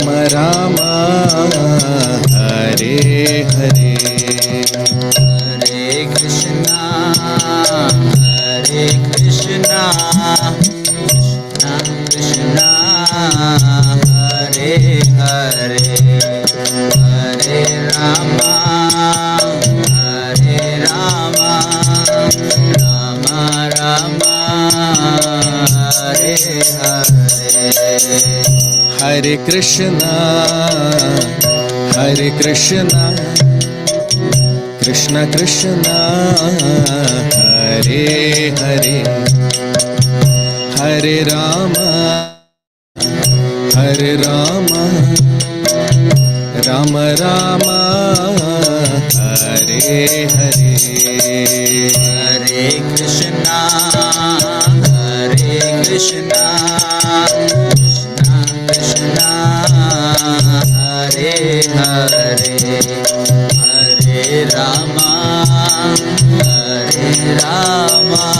Rama Rama Hare Hare Hare Krishna Krishna Krishna Hare Hare Hare Rama Rama Rama Hare Hare Hare Krishna Krishna Krishna Hare Hare Hare Rama Rama Rama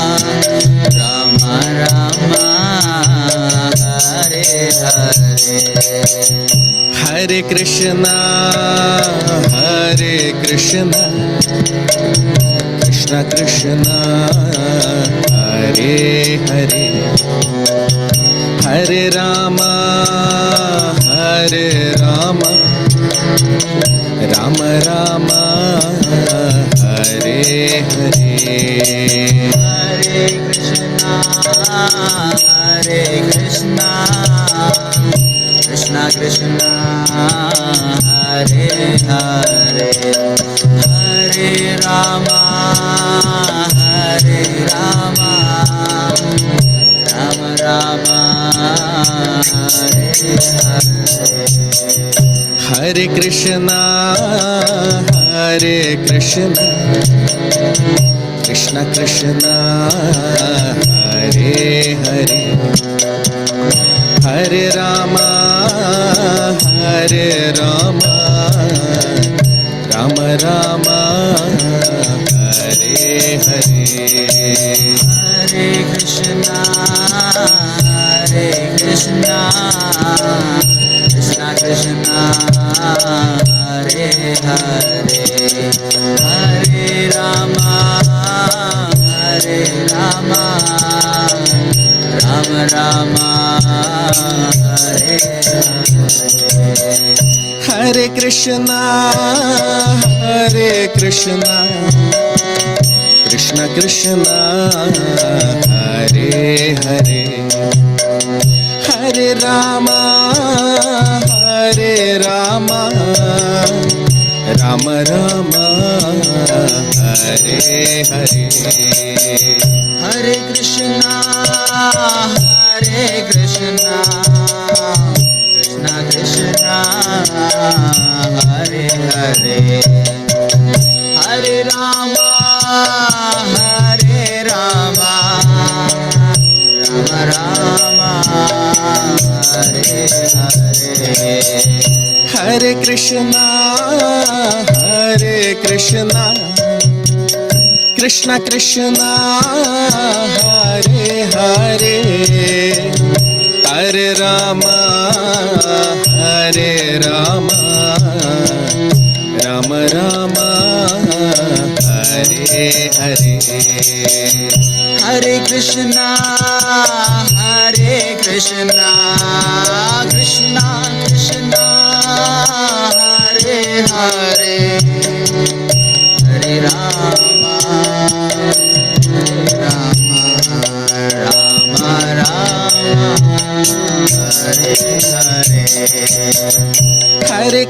Hare Hare Hare Krishna Krishna Krishna Hare Hare Hare Rama Rama Rama Hare Hare Hare Krishna Krishna Krishna Hare Hare Hare Rama Rama Rama Hare Hare Hare Krishna Krishna Krishna Hare Hare Hare Rama Rama Rama Hare Hare Hare Krishna Krishna Krishna Hare Hare Hare Rama Rama Rama Hare Hare Hare Krishna Krishna Krishna Hare Hare Hare Rama Rama Rama Hare Hare Hare Krishna Krishna Krishna Hare Hare Hare Rama Rama Rama Hare Hare Hare Krishna Krishna Krishna Hare Hare Hare Rama Rama Rama Hare Hare Hare Krishna Krishna Krishna Hare Hare Hare Rama Rama Rama Hare Hare Hare Krishna Krishna Krishna Hare Hare Hare Rama Hare Hare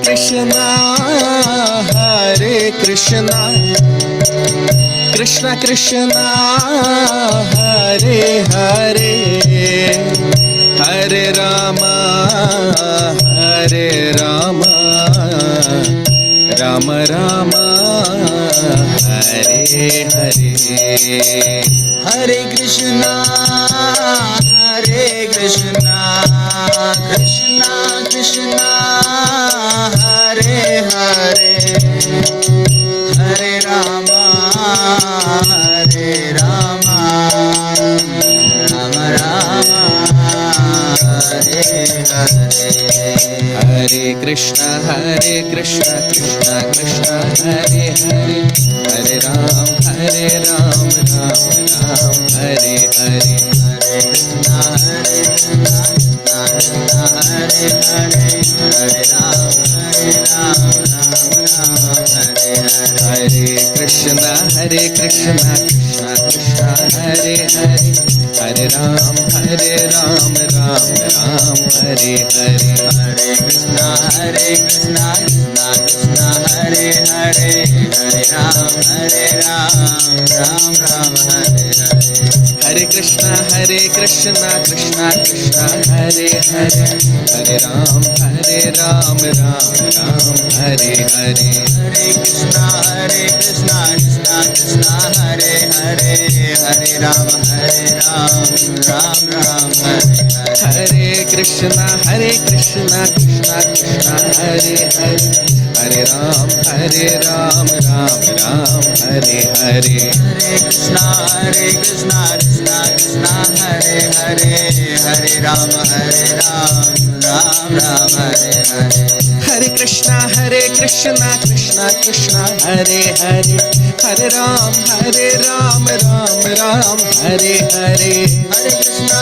Hare Krishna Krishna Krishna Hare Hare Hare Rama Rama Rama Hare Hare Hare Krishna Krishna Krishna Hare Hare Hare Rama Rama Rama Hare Hare Hare Krishna Krishna Krishna Hare Hare, Hare Ram Ram Ram Hare Hare. Hare Krishna Krishna Krishna Hare Hare, Hare Ram Ram Ram Hare Hare. Hare Krishna Krishna Krishna Hare Hare, Hare Ram Ram Ram Hare Hare. Hare Krishna Krishna Krishna Hare Hare, Hare Ram Ram Ram Hare Hare. Hare Krishna Krishna Krishna Hare Hare, Hare Ram Ram Ram Hare Hare. Hare Krishna Krishna Krishna Hare Hare, Hare Ram Ram Ram Hare Hare. Hare Krishna Krishna Krishna Hare Hare, Hare Ram Ram Hare Hare. Hare Krishna Krishna Krishna Hare Hare, Hare Ram Ram Ram Hare Hare. Hare Krishna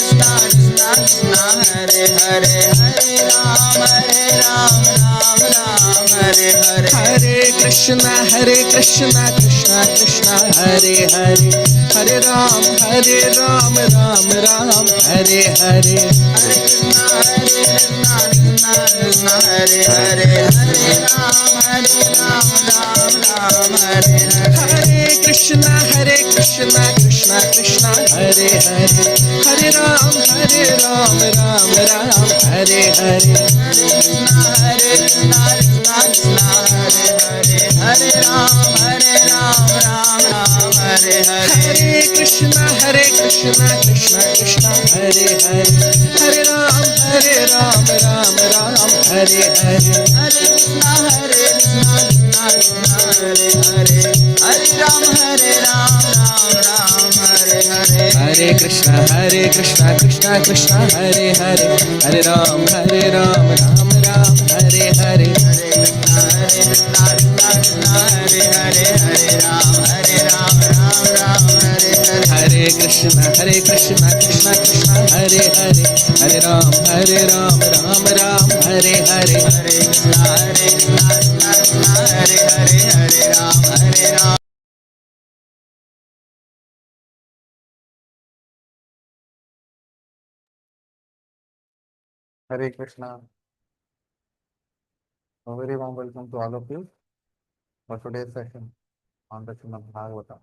Krishna Krishna Hare Hare, Hare Ram Ram Hare Hare. Hare Krishna Krishna Krishna Hare Hare, Hare Ram Ram Hare Hare. Hare Hare, Hare Ram Hare Hare. Hare Krishna Krishna Krishna Hare Hare, Hare Ram Ram Hare Hare. Hare Krishna Krishna Krishna Hare Hare, Hare Ram Ram Hare Hare. Hare Krishna Krishna Krishna Hare Hare, Hare Ram Ram Hare Hare. Hare Krishna Krishna Krishna Hare Hare, Hare Ram Ram Hare Hare. Hare Krishna Krishna Krishna Hare Hare, Hare Ram Ram Hare Hare. Hare Krishna. A very warm welcome to all of you for today's session on the Srimad Bhagavatam.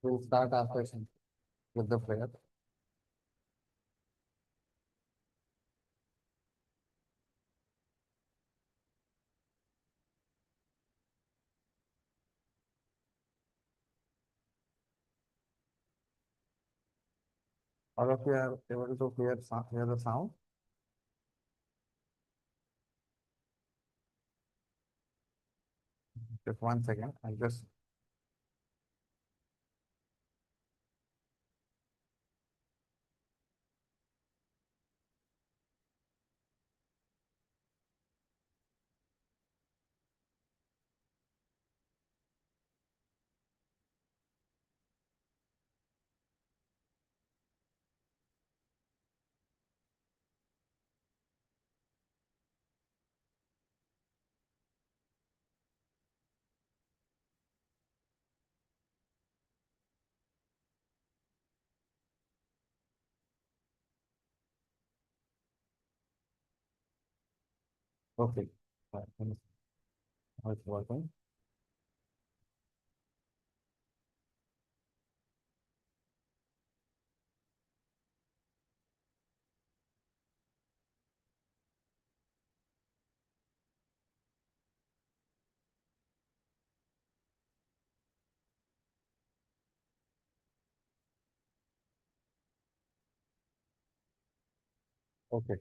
We'll start our session with the prayer. All of you are able to hear the sound? Just 1 second. I'll just okay. Right, let me see how it's working. Okay.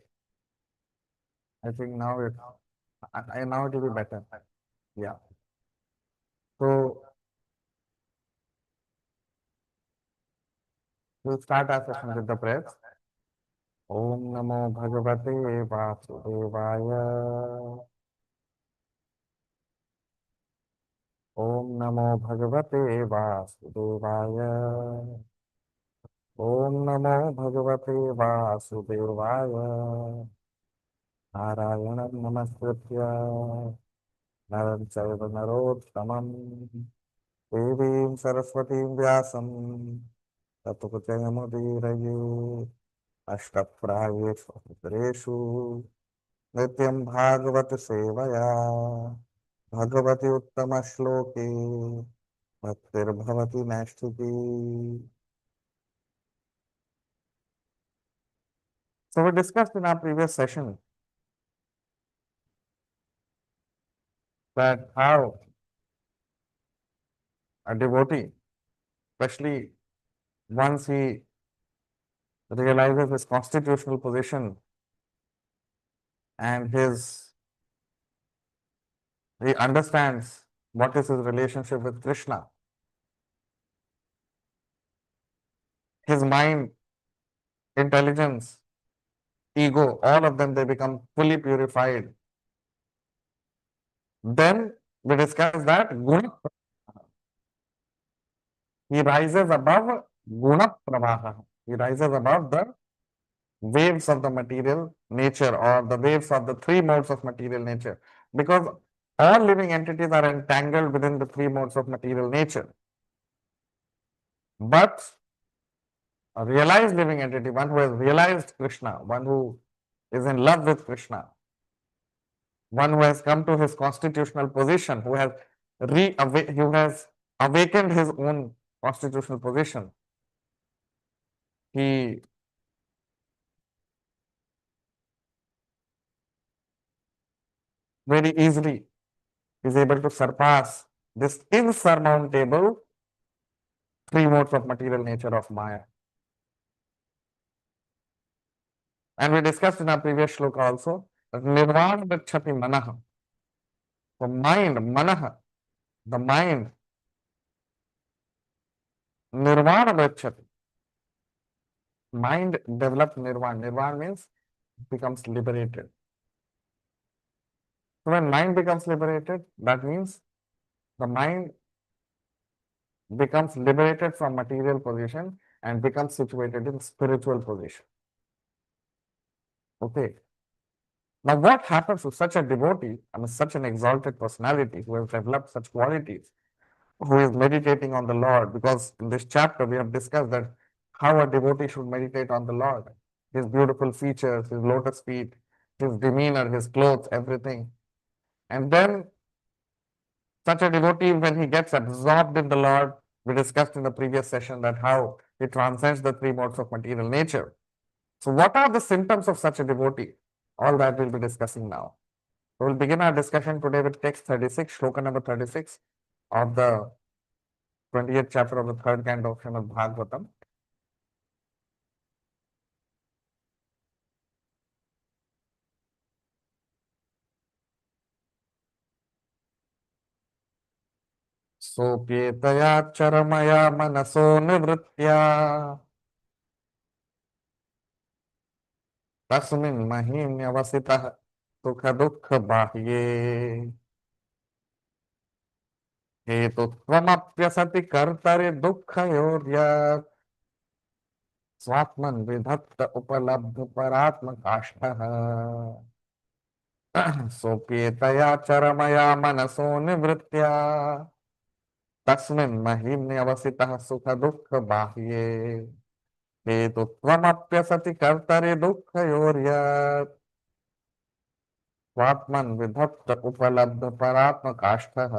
I think now now it will be better. Yeah. So We'll start our session with the prayers. Om Namo Bhagavate Vasudevaya. Om Namo Bhagavate Vasudevaya. Om Namo Bhagavate Vasudevaya. Narayanam Namaskritya Naram Chaiva Narottamam Devim Saraswatim Vyasam Tato Jayamudirayu Ashtaprayeshu Puttreshu Nityam Bhagavata Sevaya Bhagavati Uttama Shloki Bhaktir Bhavati Nashtuti. So we discussed in our previous session that how a devotee, especially once he realizes his constitutional position and he understands what is his relationship with Krishna, his mind, intelligence, ego, all of them, they become fully purified. Then we discuss that guna, he rises above guna pravaha. He rises above the waves of the material nature or the waves of the three modes of material nature, because all living entities are entangled within the three modes of material nature. But a realized living entity, one who has realized Krishna, one who is in love with Krishna, one who has come to his constitutional position, who has awakened his own constitutional position, he very easily is able to surpass this insurmountable three modes of material nature of Maya. And we discussed in our previous shloka also that nirvana gacchati manaha. The mind, manaha, the mind, nirvana gacchati. Mind develops nirvana. Nirvana means becomes liberated. So when mind becomes liberated, that means the mind becomes liberated from material position and becomes situated in spiritual position. Okay. Now, what happens to such a devotee, I mean, such an exalted personality who has developed such qualities, who is meditating on the Lord? Because in this chapter we have discussed that how a devotee should meditate on the Lord, his beautiful features, his lotus feet, his demeanor, his clothes, everything. And then such a devotee, when he gets absorbed in the Lord, we discussed in the previous session that how he transcends the three modes of material nature. So what are the symptoms of such a devotee? All that we'll be discussing now. So we'll begin our discussion today with text 36, shloka number 36 of the 20th chapter of the third canto of Srimad Bhagavatam. Sopyetaya charamaya manaso nivritya tasmin mahimyavasitah sukha dukkha bahye हेतुत्वमप्यसति कर्तरि दुःखयोर्यत् स्वात्मन् विधत्त उपलब्ध परात्मकाष्ठः सोऽप्येतया चरमया मनसो निवृत्त्या तस्मिन् महीम्न्यवसितः सुख दुःख बाह्ये हेतुत्वमप्यसति कर्तरि दुःखयोर्यत् स्वात्मन् विधत्त उपलब्ध परात्मकाष्ठः.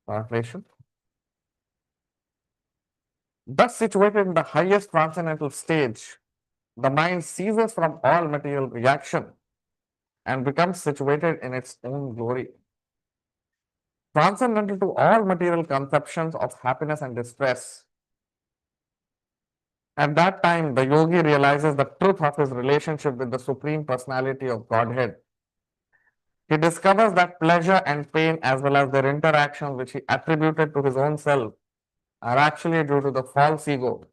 Translation. Thus situated in the highest transcendental stage, the mind ceases from all material reaction and becomes situated in its own glory. Transcendental to all material conceptions of happiness and distress. At that time, the yogi realizes the truth of his relationship with the Supreme Personality of Godhead. He discovers that pleasure and pain, as well as their interactions, which he attributed to his own self, are actually due to the false ego,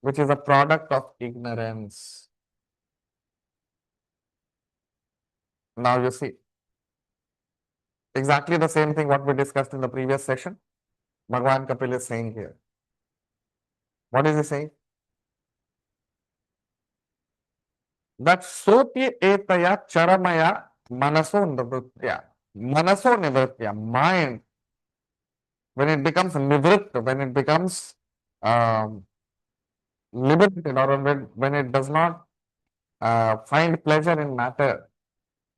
which is a product of ignorance. Now you see, exactly the same thing what we discussed in the previous session. Bhagavan Kapil is saying here. What is he saying? That soti etaya charamaya manaso nivritya. Manaso nivritya, mind, when it becomes nivrit, when it becomes um, liberated, or when it does not find pleasure in matter,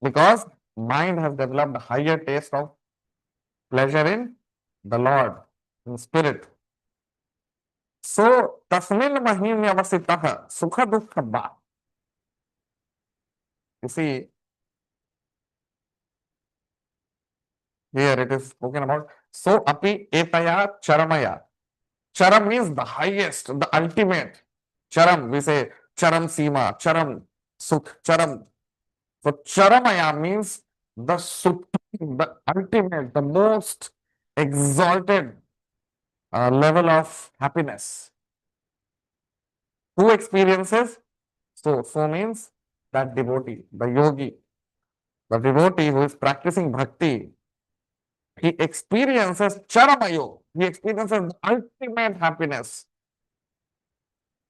because mind has developed a higher taste of pleasure in the Lord, in spirit. So, tasmin mahinyavasitaha sukha dukkha bha. You see, here it is spoken about. So api etaya charamaya. Charam means the highest, the ultimate. Charam, we say charam sima, charam sukh, charam. So charamaya means the supreme, the ultimate, the most exalted level of happiness. Who experiences? So means that devotee, the yogi, the devotee who is practicing bhakti, he experiences charamayo. He experiences the ultimate happiness.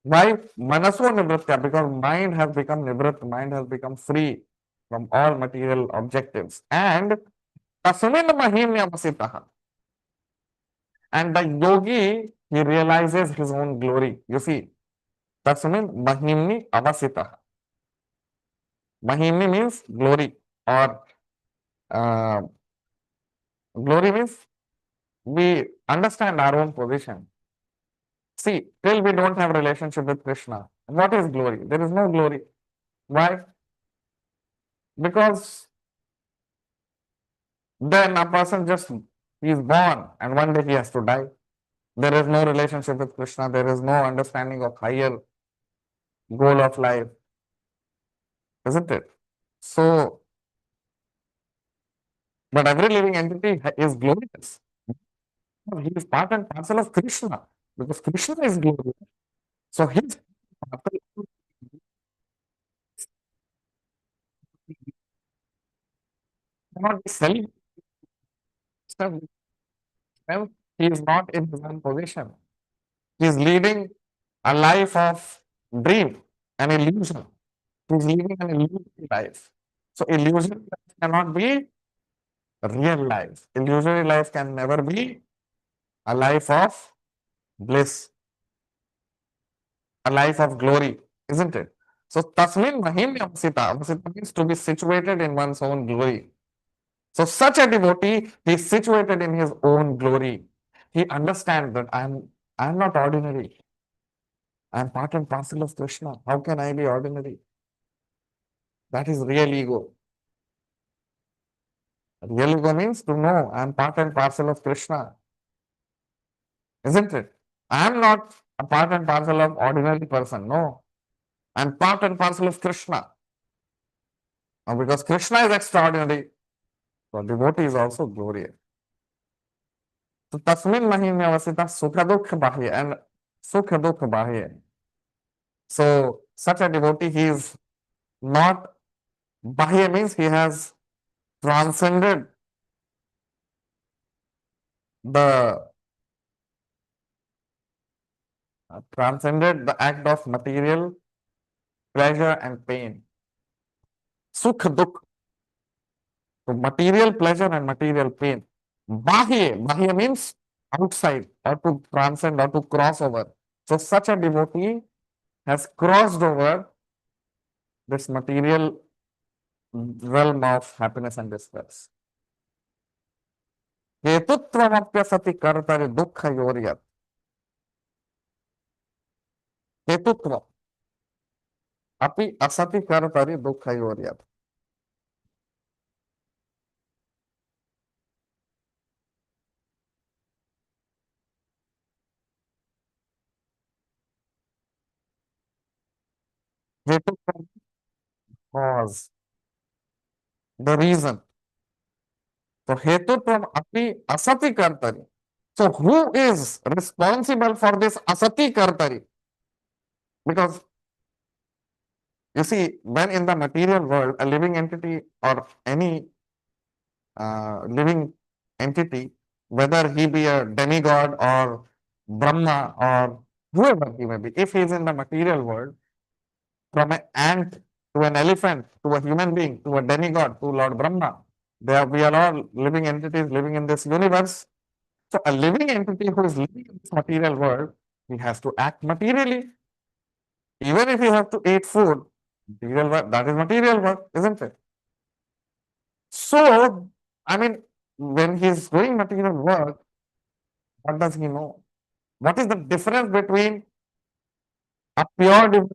Why? Manaso nivritya, because mind has become nivrit, mind has become free from all material objectives. And tasmin mahimya vasitaha. And the yogi, he realizes his own glory. You see, tasmin mahimni avasitaha. Mahimni means glory, or uh, glory means we understand our own position. See, till we don't have relationship with Krishna, what is glory? There is no glory. Why? Because then a person just is born and one day he has to die. There is no relationship with Krishna. There is no understanding of higher goal of life, isn't it? So, but every living entity is glorious. He is part and parcel of Krishna, because Krishna is glorious. So his cannot be self. He is not in his own position. He is leading a life of dream, an illusion. He is living an illusory life. So illusory life cannot be real life. Illusory life can never be a life of bliss, a life of glory, isn't it? So tasmin mahimya vasita. Vasita means to be situated in one's own glory. So such a devotee, he is situated in his own glory. He understands that I'm not ordinary. I'm part and parcel of Krishna. How can I be ordinary? That is real ego. Real ego means to know I'm part and parcel of Krishna, isn't it? I'm not a part and parcel of ordinary person. No, I'm part and parcel of Krishna. Now, because Krishna is extraordinary, so devotee is also glorious. So tasmin mahimya vasita sukha dukha bahya, and sukha dukha bahya. So such a devotee, he is not bahya, means he has transcended the the act of material pleasure and pain. Sukh dukh, so material pleasure and material pain. Bahya means outside, or to transcend, or to cross over. So such a devotee has crossed over this material realm of happiness and distress. हेतुत्वमप्यसति कर्तरि दुःखयोर्यत्. हेतुत्व अपि असति कर्तरि दुःखयोर्यत्. हेतुत्व cause, the reason. So हेतुत्व अपि असति कर्तरि. So who is responsible for this asati kartari? Because you see, when in the material world, a living entity or any living entity, whether he be a demigod or Brahma or whoever he may be, if he is in the material world, from an ant to an elephant to a human being to a demigod to Lord Brahma, we are all living entities living in this universe. So a living entity who is living in this material world, he has to act materially. Even if you have to eat food, material work, that is material work, isn't it? So, I mean, when he's doing material work, what does he know? What is the difference between a pure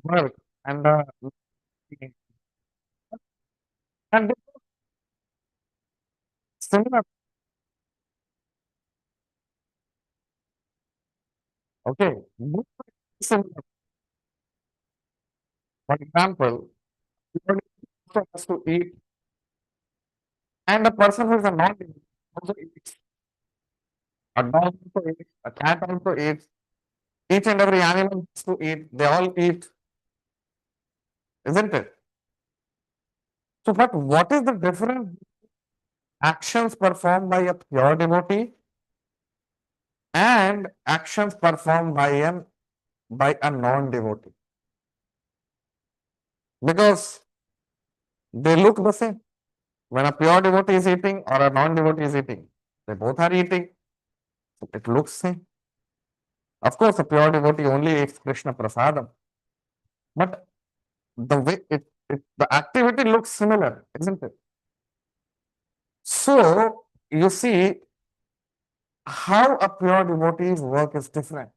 work and and similar? Okay, similar. For example, pure also has to eat, and a person who is a non also eats. A dog also eats, a cat also eats. Each and every animal has to eat. They all eat, isn't it? So, but what is the difference actions performed by a pure devotee and actions performed by a non-devotee? Because they look the same. When a pure devotee is eating or a non-devotee is eating, they both are eating. It looks same. Of course, a pure devotee only eats Krishna prasadam, but the way the activity looks similar, isn't it? So you see how a pure devotee's work is different.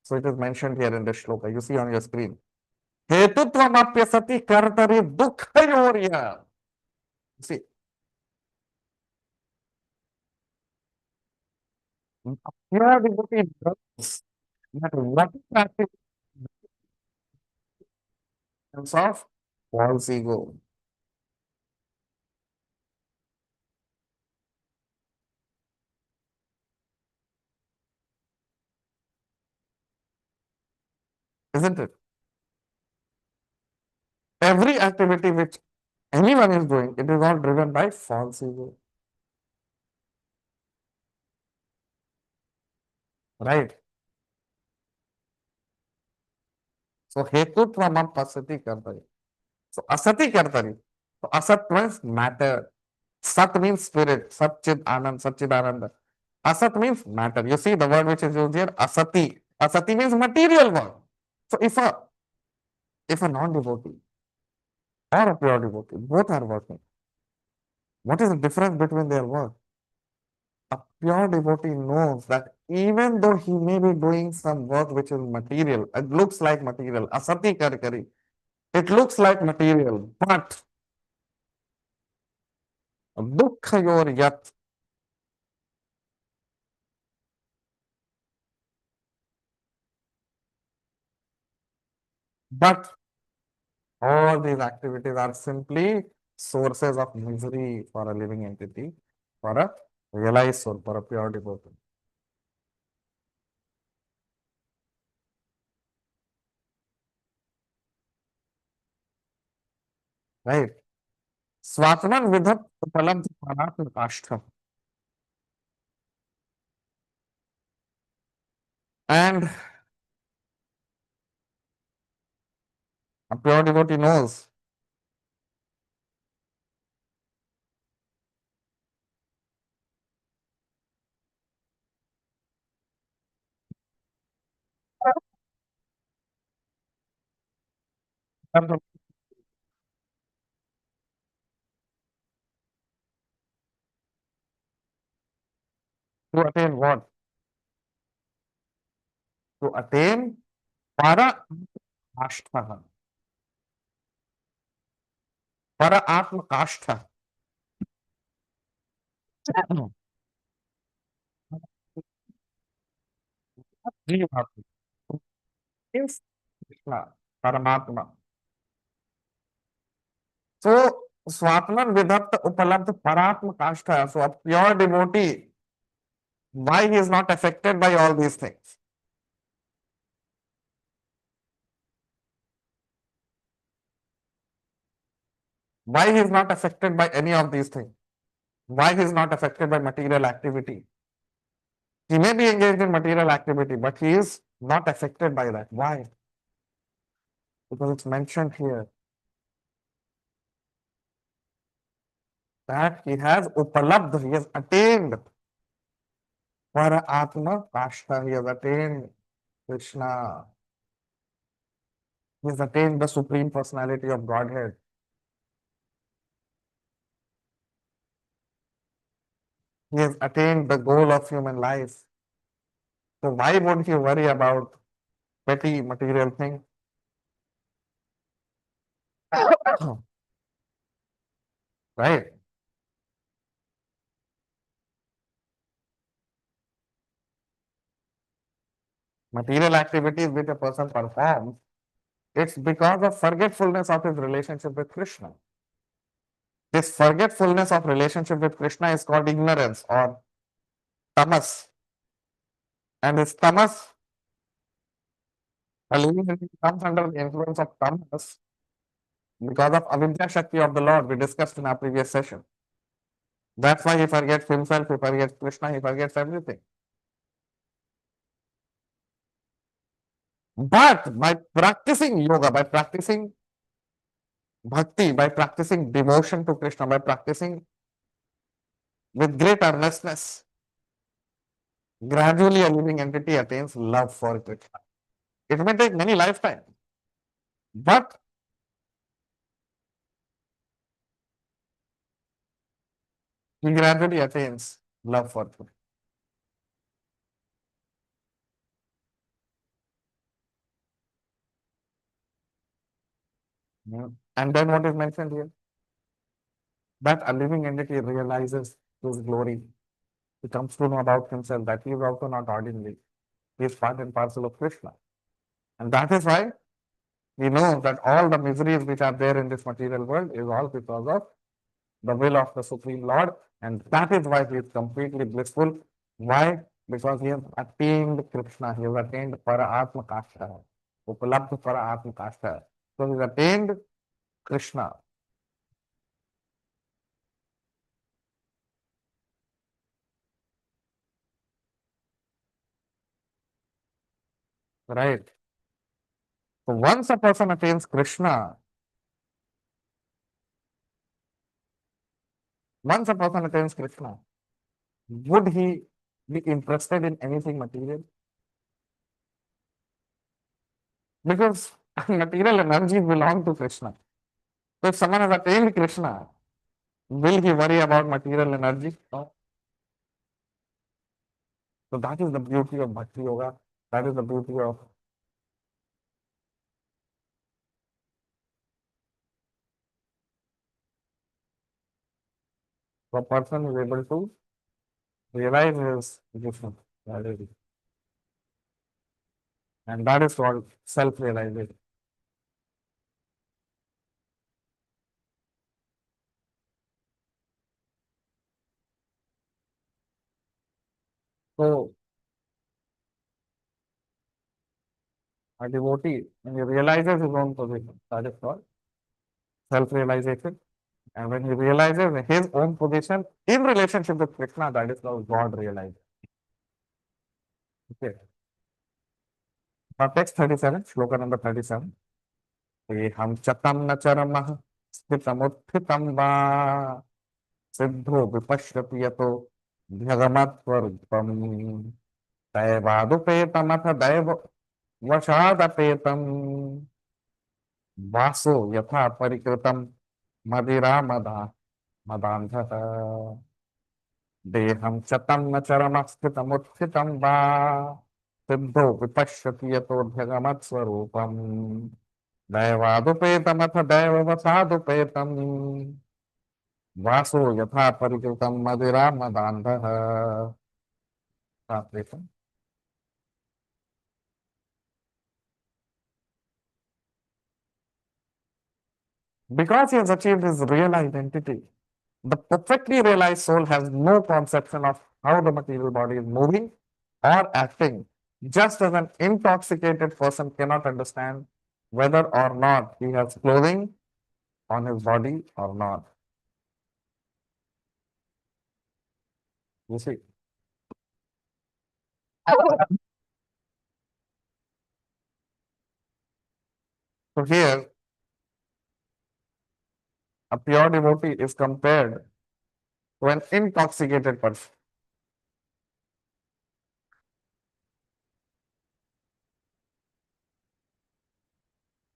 So it is mentioned here in the shloka. You see on your screen. Hetutvam kartari dukhayorya. See, a pure devotee knows that what is the activity of false ego, isn't it? Every activity which anyone is doing, it is all driven by false ego, right? So hetutvam pasati kartari. So asati kartari. So asat means matter. Sat means spirit. Satchid anand, satchidananda. Asat means matter. You see the word which is used here, asati. Asati means material world. So if a non-devotee or a pure devotee, both are working, what is the difference between their work? A pure devotee knows that even though he may be doing some work which is material, it looks like material, asati karkari, it looks like material, but dukkha yor yat, but all these activities are simply sources of misery for a living entity, for a realized soul, for a pure devotee. Right? Swatman vidhat palam pranatma kashtam. And a pure devotee knows to attain what? To attain para kashtha. Para atma kashtha. Jiva means Krishna, Paramatma. So Swatman Vidhapt Upalabdha Paratma Kashta. So a pure devotee, why he is not affected by all these things? Why he is not affected by any of these things? Why he is not affected by material activity? He may be engaged in material activity, but he is not affected by that. Why? Because it's mentioned here that he has upalabdha, he has attained para atma kashta, he has attained Krishna, he has attained the supreme personality of Godhead. He has attained the goal of human life. So why would he worry about petty material things? Right? Material activities which a person performs, it's because of forgetfulness of his relationship with Krishna. This forgetfulness of relationship with Krishna is called ignorance or tamas. And this tamas, a living entity comes under the influence of tamas because of avidya shakti of the Lord we discussed in our previous session. That's why he forgets himself, he forgets Krishna, he forgets everything. But by practicing yoga, by practicing bhakti, by practicing devotion to Krishna, by practicing with great earnestness, gradually a living entity attains love for Krishna. It may take many lifetimes, but he gradually attains love for Krishna. And then what is mentioned here? That a living entity realizes his glory. He comes to know about himself that he is also not ordinary. He is part and parcel of Krishna. And that is why we know that all the miseries which are there in this material world is all because of the will of the Supreme Lord. And that is why he is completely blissful. Why? Because he has attained Krishna. He has attained Para Atma Kashta. Upalabdha Para Atma Kashta. So he has attained Krishna. Right? So once a person attains Krishna, once a person attains Krishna, would he be interested in anything material? Because material energies belong to Krishna. So if someone has attained Krishna, will he worry about material energy? No. So that is the beauty of Bhakti Yoga. That is the beauty of the person who is able to realize his Krishna reality. And that is called self-realization. So a devotee, when he realizes his own position, that is called self-realization. And when he realizes his own position in relationship with Krishna, that is called God realization. Okay. Now text 37, shloka number 37. हम चतम न चरमः स्थितमुत्थितं वा सिद्धो विपश्यति यतो भगमत्वरूपम् दैवादुपेतमथ दैव वशादपेतम् वासो यथा परिकृतं मदिरा मदान्धः देहं चतं न चरमः स्थितमुत्थितं वा सिद्धो विपश्यति यतोऽभ्यगमत्स्वरूपम् दैवादुपेतमथ दैववशादुपेतम् वासो यथा परिकृतं मदिरा मदान्धः Translation. Because he has achieved his real identity, the perfectly realized soul has no conception of how the material body is moving or acting, just as an intoxicated person cannot understand whether or not he has clothing on his body or not. You see. So here, a pure devotee is compared to an intoxicated person.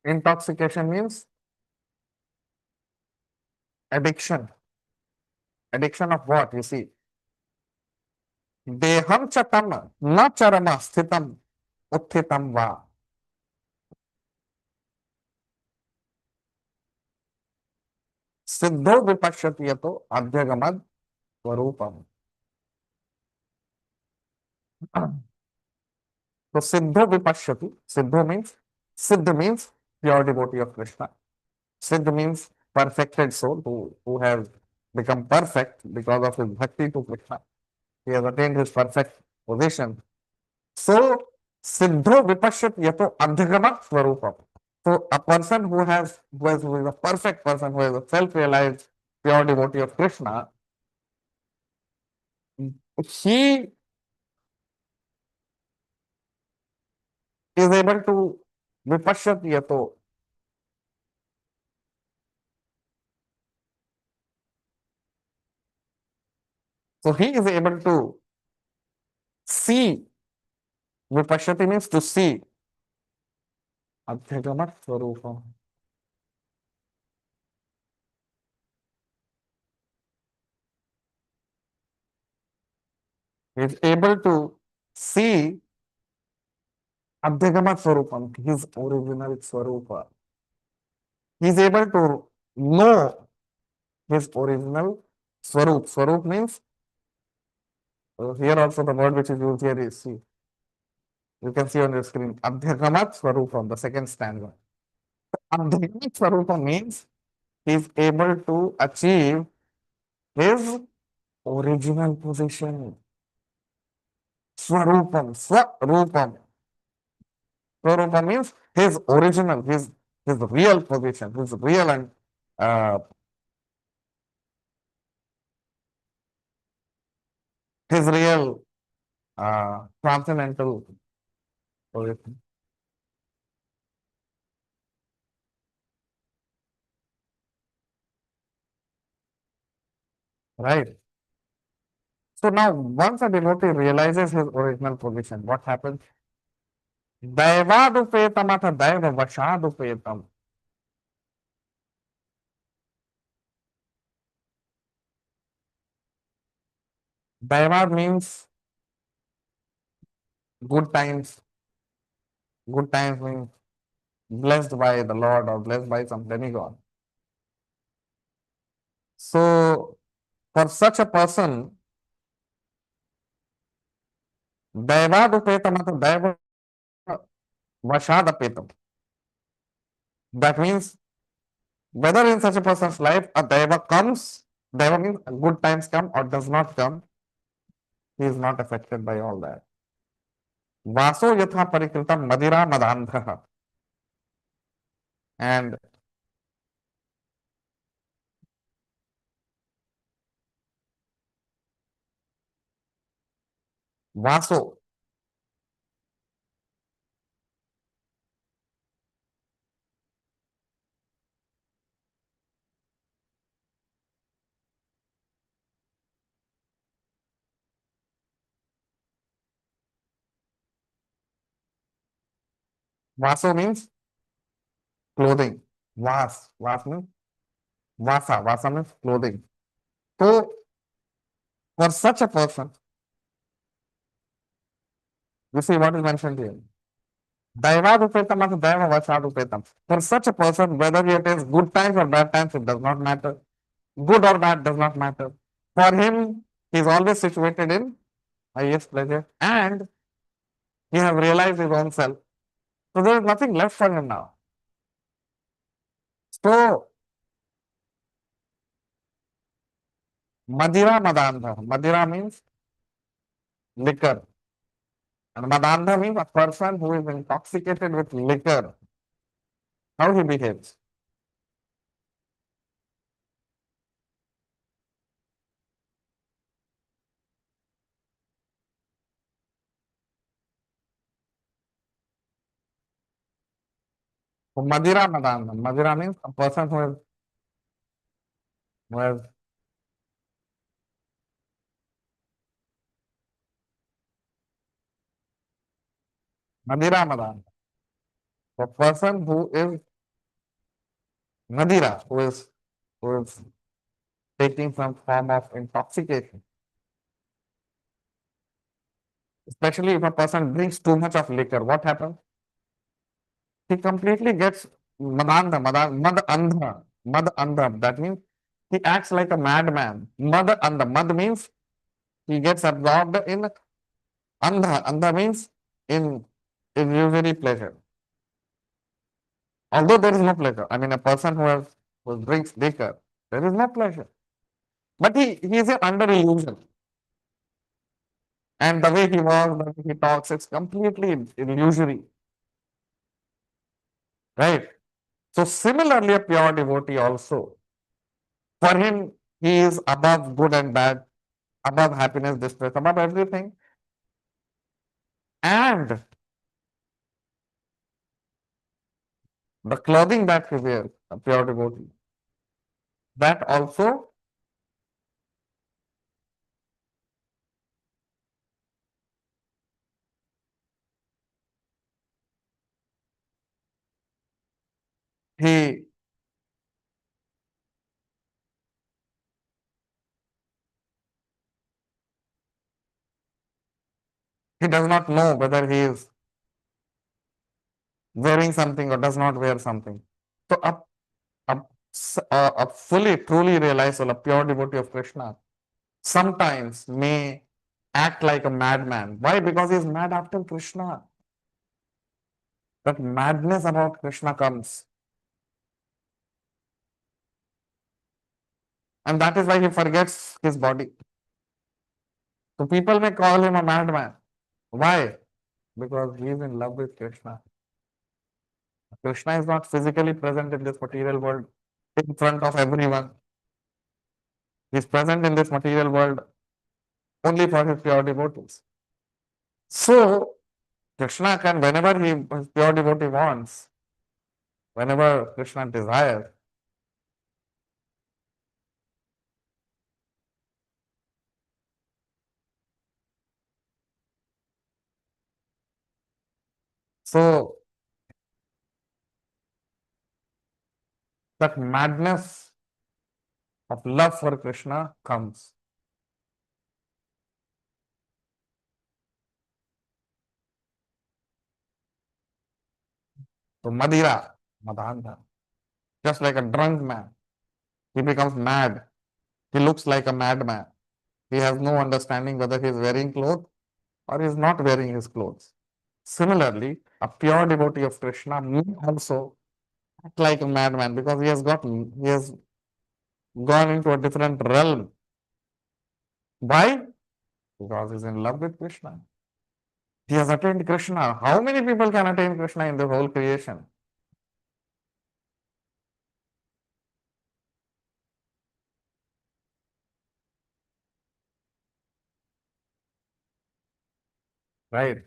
Intoxication means addiction. Addiction of what? You see, देहम च तम न चरम स्थितम उत्थितम वा सिद्धो विपश्यति यतो अभ्यगमद स्वरूपम. So siddho vipashyati. Siddho means, siddha means pure devotee of Krishna. Siddha means perfected soul who has become perfect because of his bhakti to Krishna. He has attained his perfect position. So siddho vipashyati yato adhigama swarupam. So a person who is a perfect person, who is a self-realized pure devotee of Krishna, he is able to vipashyati yato. So he is able to see. Vipashyati means to see. Adhyagamat swarupam. He is able to see Adhyagamat swarupam, his original swarupa. He is able to know his original swarup. Swarup means, here also the word which is used here is, see, you can see on your screen, Adhyagamat swarupam, the second stanza. Adhyagamat swarupam means he is able to achieve his original position. Swarupam, Swarupam. Swarupa means his original, his real position, his real and uh, his real transcendental position. Right. So now, once a devotee realizes his original position, what happens? Daivadupetam atha daiva vashadupetam. Daivad means good times. Good times means blessed by the Lord or blessed by some demigod. So, for such a person, Daivadupetam atha daiva vashadapetam. That means whether in such a person's life a daiva comes, daiva means good times come or does not come, he is not affected by all that. Vaso yatha parikritam madira madandha. And vaso, vaso means clothing. Vas means vasa means clothing. So for such a person, you see what is mentioned here. Daivadupetam as daiva vasadupetam. For such a person, whether it is good times or bad times, it does not matter. Good or bad does not matter. For him, he is always situated in highest pleasure and he has realized his own self. So there is nothing left for him now. So Madira Madandha. Madira means liquor. And Madandha means a person who is intoxicated with liquor. How he behaves. So Madira Madandha. Madira means a person who has Madira Madandha. A person who is Madira, who is taking some form of intoxication. Especially if a person drinks too much of liquor, what happens? He completely gets mad andha. That means he acts like a madman. Mad andha. Mad means he gets absorbed in andha. Andha means in illusory pleasure. Although there is no pleasure. I mean, a person who drinks liquor, there is no pleasure. But he is under illusion. And the way he walks, the way he talks, it's completely illusory. Right? So similarly, a pure devotee also, for him, he is above good and bad, above happiness, distress, above everything. And the clothing that he wears, a pure devotee, that also he he does not know whether he is wearing something or does not wear something. So a fully, truly realized soul, a pure devotee of Krishna, sometimes may act like a madman. Why? Because he is mad after Krishna. That madness about Krishna comes. And that is why he forgets his body. So people may call him a madman. Why? Because he is in love with Krishna. Krishna is not physically present in this material world in front of everyone. He is present in this material world only for his pure devotees. So Krishna can, whenever his pure devotee wants, whenever Krishna desires, so that madness of love for Krishna comes. So Madira, Madhanta, just like a drunk man, he becomes mad. He looks like a madman. He has no understanding whether he is wearing clothes or he is not wearing his clothes. Similarly, a pure devotee of Krishna may also act like a madman because he has gone into a different realm. Why? Because he is in love with Krishna. He has attained Krishna. How many people can attain Krishna in the whole creation? Right?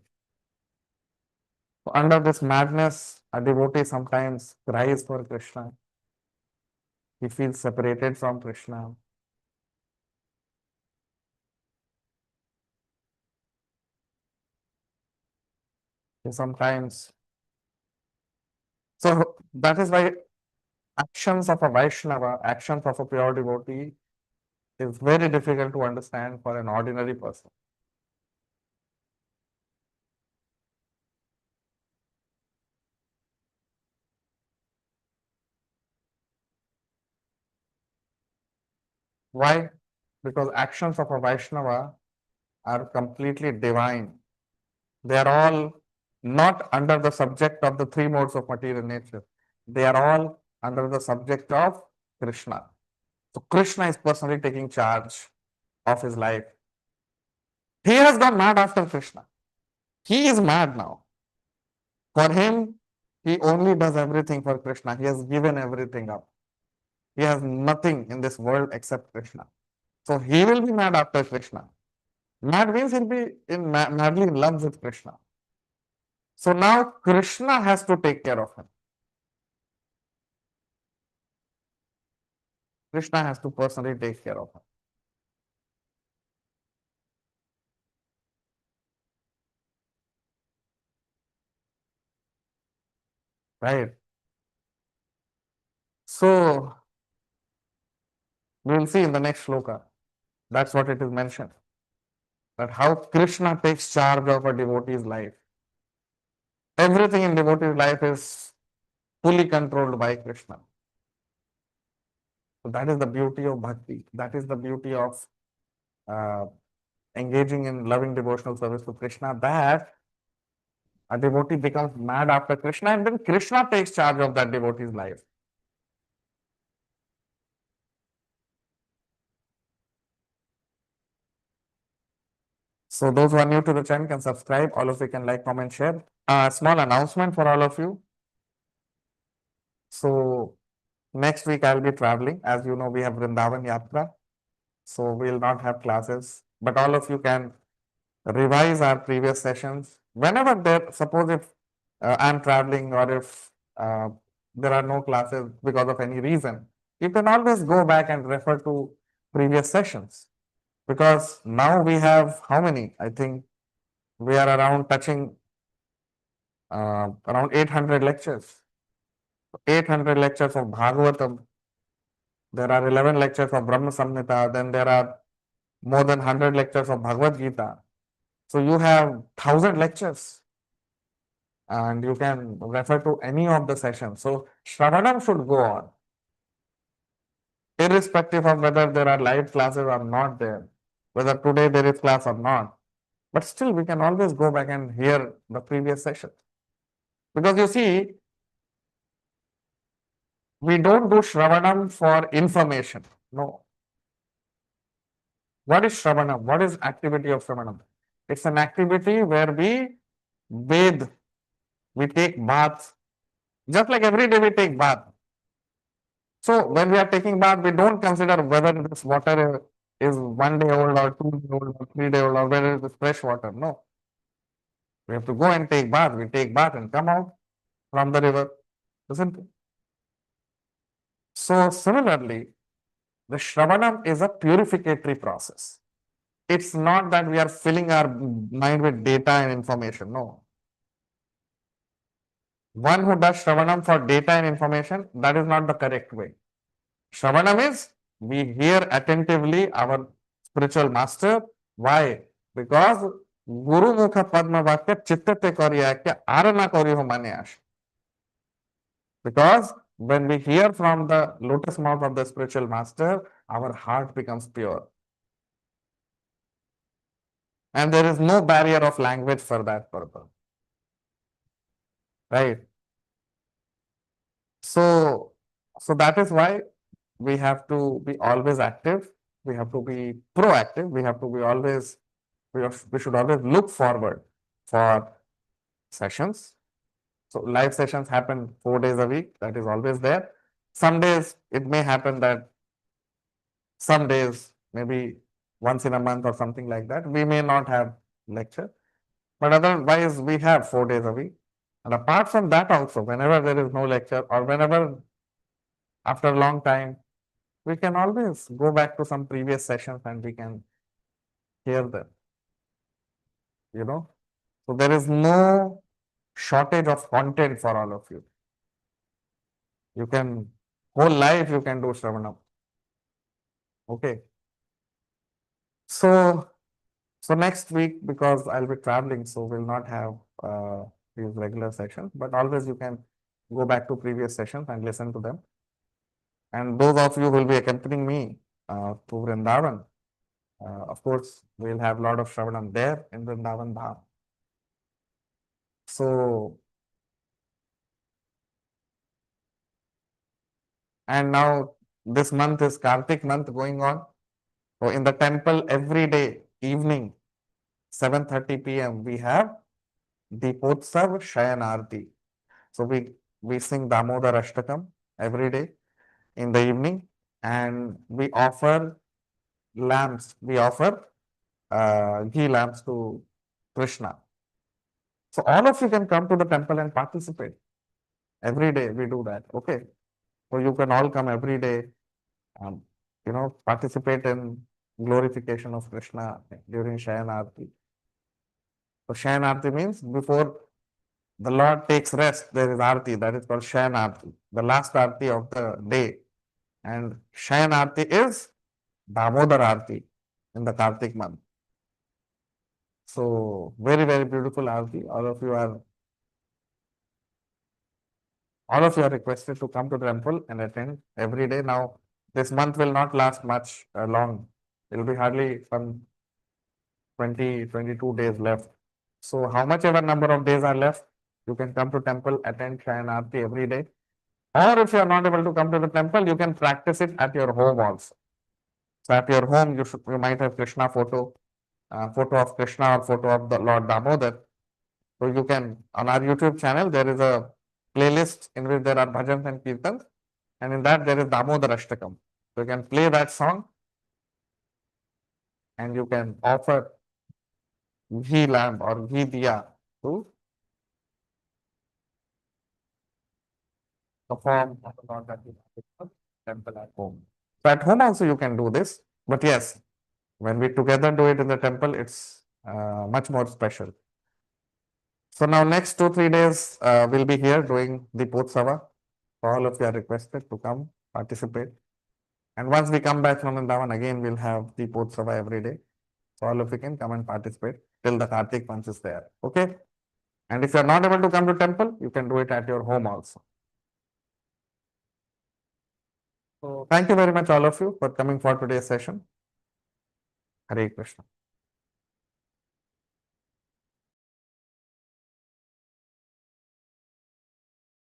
So under this madness, a devotee sometimes cries for Krishna. He feels separated from Krishna. He sometimes. So that is why actions of a Vaishnava, actions of a pure devotee is very difficult to understand for an ordinary person. Why? Because actions of a Vaishnava are completely divine. They are all not under the subject of the three modes of material nature. They are all under the subject of Krishna. So Krishna is personally taking charge of his life. He has gone mad after Krishna. He is mad now. For him, he only does everything for Krishna. He has given everything up. He has nothing in this world except Krishna. So he will be mad after Krishna. Mad means he'll be madly in love with Krishna. So now Krishna has to take care of him. Krishna has to personally take care of him. Right? So we'll see in the next shloka. That's what it is mentioned. That how Krishna takes charge of a devotee's life. Everything in devotee's life is fully controlled by Krishna. So that is the beauty of bhakti. That is the beauty of uh, engaging in loving devotional service to Krishna, that a devotee becomes mad after Krishna and then Krishna takes charge of that devotee's life. So those who are new to the channel can subscribe. All of you can like, comment, share. A small announcement for all of you. So next week I'll be traveling. As you know, we have Vrindavan Yatra. So we'll not have classes, but all of you can revise our previous sessions. Whenever there, suppose if I'm traveling or if there are no classes because of any reason, you can always go back and refer to previous sessions. Because now we have how many? I think we are around touching around 800 lectures. 800 lectures of Bhagavatam. There are 11 lectures of Brahma Samhita. Then there are more than 100 lectures of Bhagavad Gita. So you have 1,000 lectures and you can refer to any of the sessions. So Shravanam should go on, irrespective of whether there are live classes or not there, whether today there is class or not. But still, we can always go back and hear the previous session. Because you see, we don't do Shravanam for information. No. What is Shravanam? What is activity of Shravanam? It's an activity where we bathe, we take baths. Just like every day we take bath. So when we are taking bath, we don't consider whether this water is 1 day old or 2 day old or 3 day old or whether it is fresh water. No. We have to go and take bath. We take bath and come out from the river, isn't it? So similarly, the Shravanam is a purificatory process. It's not that we are filling our mind with data and information. No. One who does Shravanam for data and information, that is not the correct way. Shravanam is we hear attentively our spiritual master. Why? Because Guru Mukha Padma Vakya Chittate Karyakya Arana Karyo Mane Ash. Because when we hear from the lotus mouth of the spiritual master, our heart becomes pure. And there is no barrier of language for that purpose. Right? So that is why we have to be always active. We have to be proactive. We have to be always, we should always look forward for sessions. So live sessions happen 4 days a week. That is always there. Some days it may happen that some days, maybe once in a month or something like that, we may not have lecture. But otherwise, we have 4 days a week. And apart from that also, whenever there is no lecture or whenever after a long time, we can always go back to some previous sessions and we can hear them. You know, so there is no shortage of content for all of you. You can, whole life you can do Shravanam. Okay. So next week, because I'll be traveling, so we'll not have these regular sessions, but always you can go back to previous sessions and listen to them. And those of you who will be accompanying me to Vrindavan, of course, we'll have a lot of Shravanam there in Vrindavan Dham. So, and now this month is Kartik month going on. So in the temple every day, evening, 7:30 p.m., we have Deepotsav Shayan Arti. So we sing Damodar Ashtakam every day in the evening, and we offer lamps. We offer ghee lamps to Krishna. So all of you can come to the temple and participate. Every day we do that. Okay. So you can all come every day, um, participate in glorification of Krishna during Shayan Arti. So Shayan Arti means before the Lord takes rest, there is Arti, that is called Shayan Arti, the last Arti of the day. And Shayan Arti is Damodar Arti in the Kartik month. So very, very beautiful Arti. All of you are requested to come to the temple and attend every day. Now, this month will not last much long. It will be hardly some 20, 22 days left. So how much ever number of days are left, you can come to temple, attend Shayan Arti every day. Or if you are not able to come to the temple, you can practice it at your home also. So at your home, you might have Krishna photo of Krishna or photo of the Lord Damodar. So you can, on our YouTube channel, there is a playlist in which there are bhajans and kirtans, and in that there is Damodar Ashtakam. So you can play that song and you can offer ghee lamp or ghee diya to perform of the Lord that you have temple at home. So at home also you can do this, but yes, when we together do it in the temple, it's much more special. So now next 2-3 days, we'll be here doing the Potsava. All of you are requested to come participate. And once we come back from Vrindavan, again we'll have the Potsava every day. So all of you can come and participate till the Kartik month is there. Okay? And if you are not able to come to temple, you can do it at your home also. So thank you very much all of you for coming for today's session. Hare Krishna.